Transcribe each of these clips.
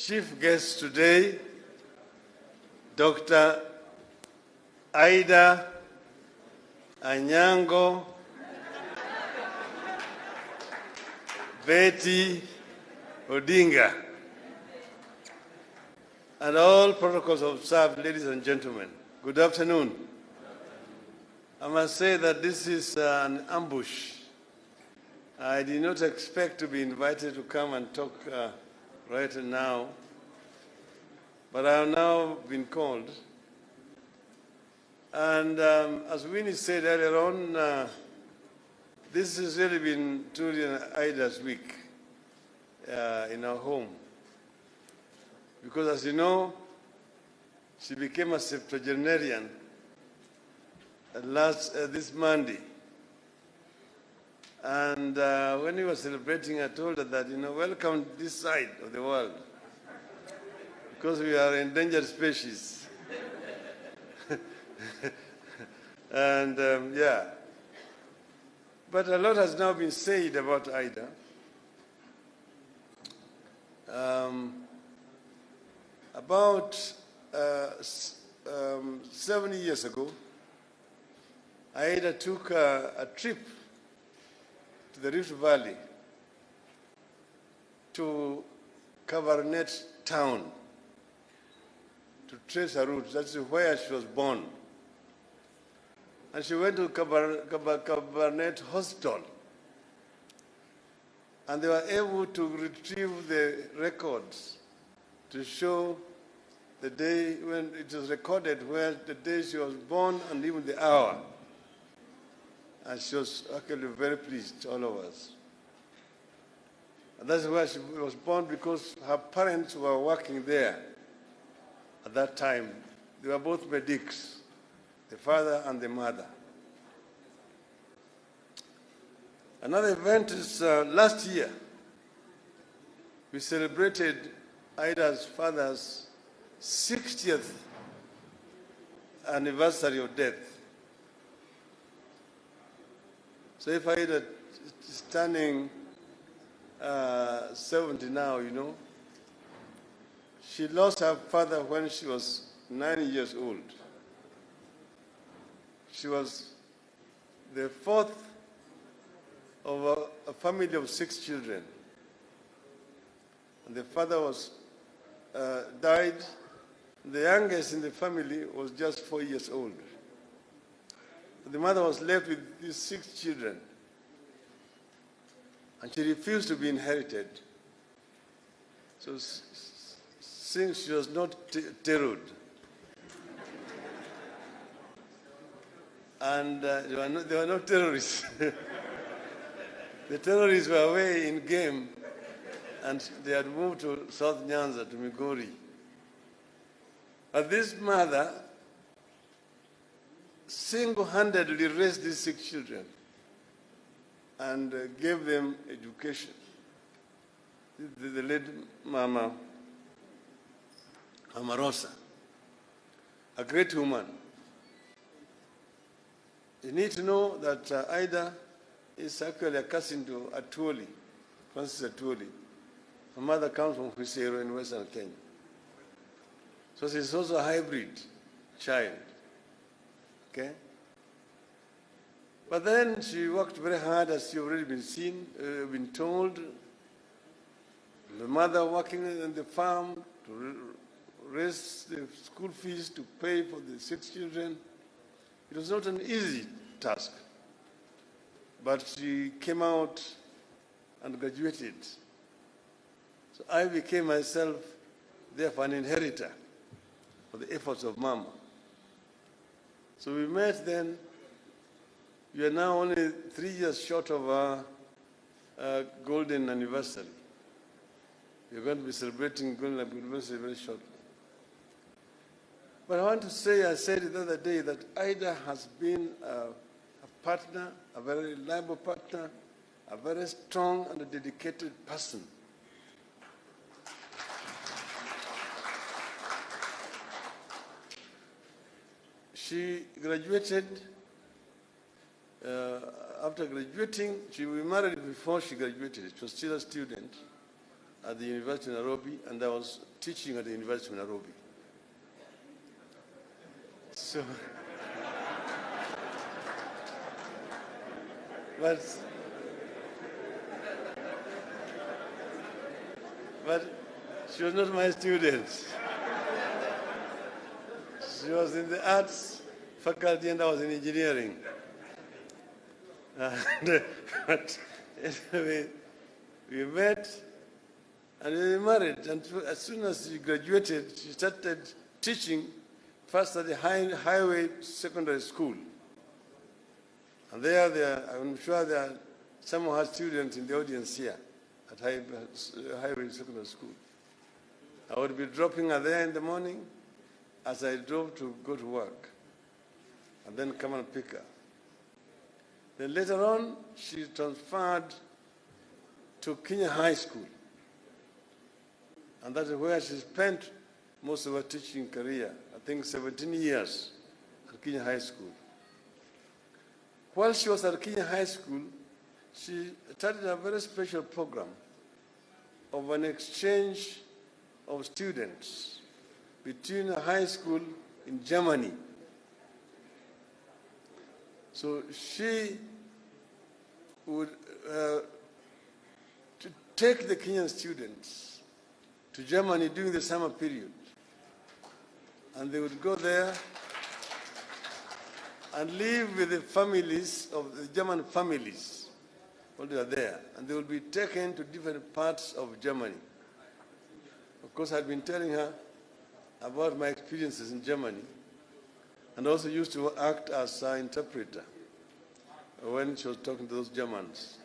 chief guest today, Dr. Aida Anyango Betty Odinga, and all protocols observed, ladies and gentlemen. Good afternoon. I must say that this is an ambush. I did not expect to be invited to come and talk right now, but I have now been called. And as Winnie said earlier on, this has really been truly an Ida's week in our home. Because as you know, she became a septuagenarian this Monday. And when we were celebrating, I told her that, welcome to this side of the world, because we are endangered species. And yeah. But a lot has now been said about Ida. About 70 years ago, Ida took a trip to the Rift Valley, to Cabernet town, to trace her roots. That's where she was born. And she went to Cabernet Hospital, and they were able to retrieve the records to show the day when it was recorded, where the day she was born and even the hour. And she was actually very pleased, all of us. And that's where she was born, because her parents were working there at that time. They were both medics, the father and the mother. Another event is last year. We celebrated Ida's father's 60th anniversary of death. So if Ida is turning 70 now, she lost her father when she was 9 years old. She was the fourth of a family of 6 children. And the father died. The youngest in the family was just 4 years old. The mother was left with these 6 children, and she refused to be inherited. So since she was not terrored, and they were not terrorists. The terrorists were away in game, and they had moved to South Nyanza, to Migori. But this mother single-handedly raised these 6 children and gave them education. The late Mama Rosa, a great woman. You need to know that Ida is actually a cousin to Atwoli, Francis Atwoli. Her mother comes from Husero in Western Kenya. So she's also a hybrid child. Okay? But then she worked very hard, as you've already been told. The mother working on the farm to raise the school fees, to pay for the 6 children. It was not an easy task. But she came out and graduated. So I became myself, therefore, an inheritor for the efforts of Mama. So we met then. We are now only 3 years short of our golden anniversary. We're going to be celebrating golden anniversary very shortly. But I want to say, I said it the other day, that Ida has been a partner, a very reliable partner, a very strong and a dedicated person. She graduated. After graduating, we married before she graduated. She was still a student. at the University of Nairobi, and I was teaching at the University of Nairobi. So, but she was not my student. She was in the arts faculty and I was in engineering. But anyway, we met and we married. And as soon as she graduated, she started teaching first at the Highway Secondary School. And I'm sure there are some of her students in the audience here at Highway Secondary School. I would be dropping her there in the morning as I drove to go to work, and then come and pick her. Then later on, she transferred to Kenya High School. And that is where she spent most of her teaching career, I think 17 years at Kenya High School. While she was at Kenya High School, she started a very special program of an exchange of students between a high school in Germany. So she would to take the Kenyan students to Germany during the summer period. And they would go there and live with the families of the German families while they are there. And they would be taken to different parts of Germany. Of course, I'd been telling her about my experiences in Germany, and also used to act as an interpreter when she was talking to those Germans.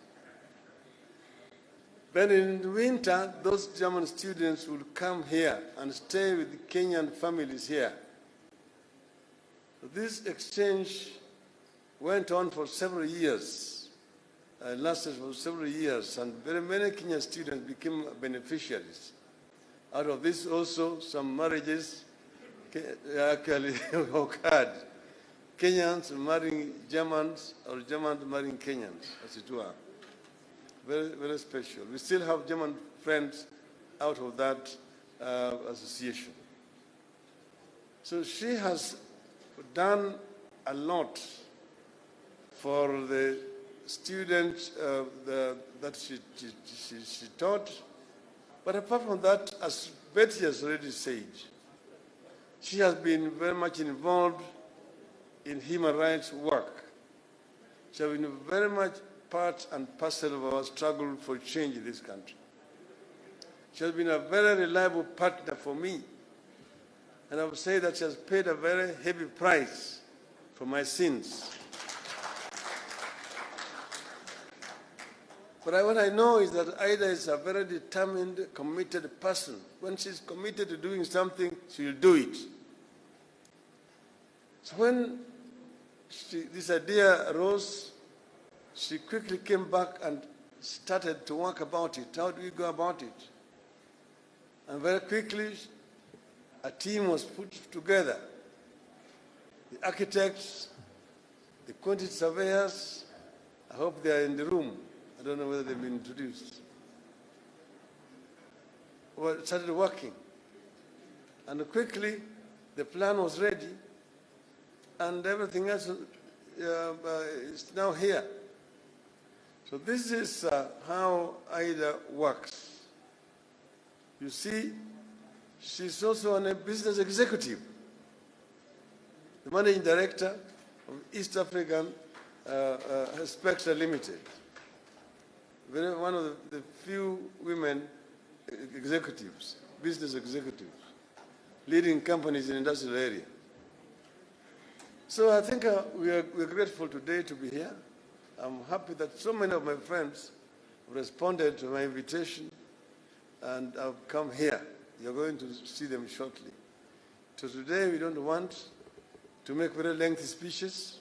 Then in the winter, those German students would come here and stay with the Kenyan families here. This exchange went on for several years, lasted for several years, and very many Kenyan students became beneficiaries. Out of this also, some marriages actually occurred. Kenyans marrying Germans, or Germans marrying Kenyans, as it were. Very, very special. We still have German friends out of that association. So she has done a lot for the students that she taught. But apart from that, as Betty has already said, she has been very much involved in human rights work. She has been very much part and parcel of our struggle for change in this country. She has been a very reliable partner for me. And I would say that she has paid a very heavy price for my sins. But what I know is that Ida is a very determined, committed person. When she's committed to doing something, she'll do it. So when this idea arose, she quickly came back and started to work about it. How do we go about it? And very quickly, a team was put together. The architects, the quantity surveyors, I hope they are in the room. I don't know whether they've been introduced. Well, it started working. And quickly, the plan was ready, and everything else is now here. So this is how Ida works. You see, she's also a business executive, the managing director of East African Spectra Limited. One of the few women executives, business executives, leading companies in the industrial area. So I think we're grateful today to be here. I'm happy that so many of my friends responded to my invitation, and I've come here. You're going to see them shortly. So today we don't want to make very lengthy speeches.